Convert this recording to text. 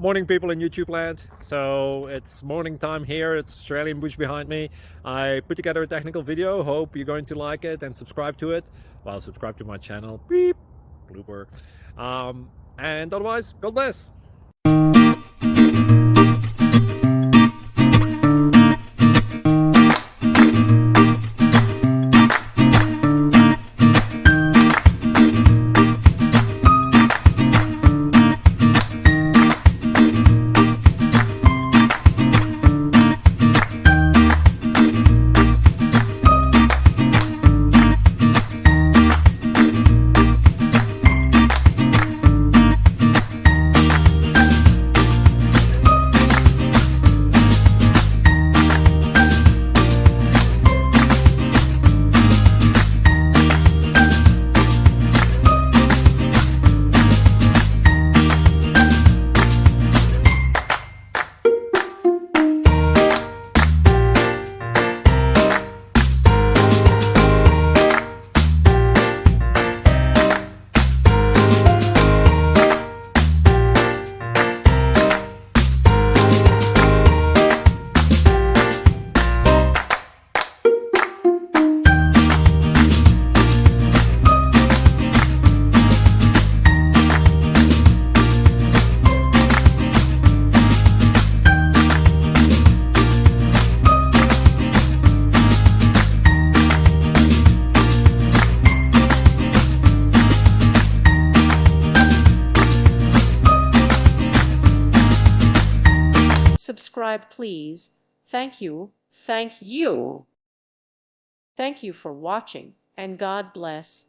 Morning, people in YouTube land. So it's morning time here. It's Australian bush behind me. I put together a technical video. Hope you're going to like it and subscribe to it. Well, subscribe to my channel. Beep, blooper. And otherwise, God bless. Subscribe, please. Thank you. Thank you. Thank you for watching, and God bless.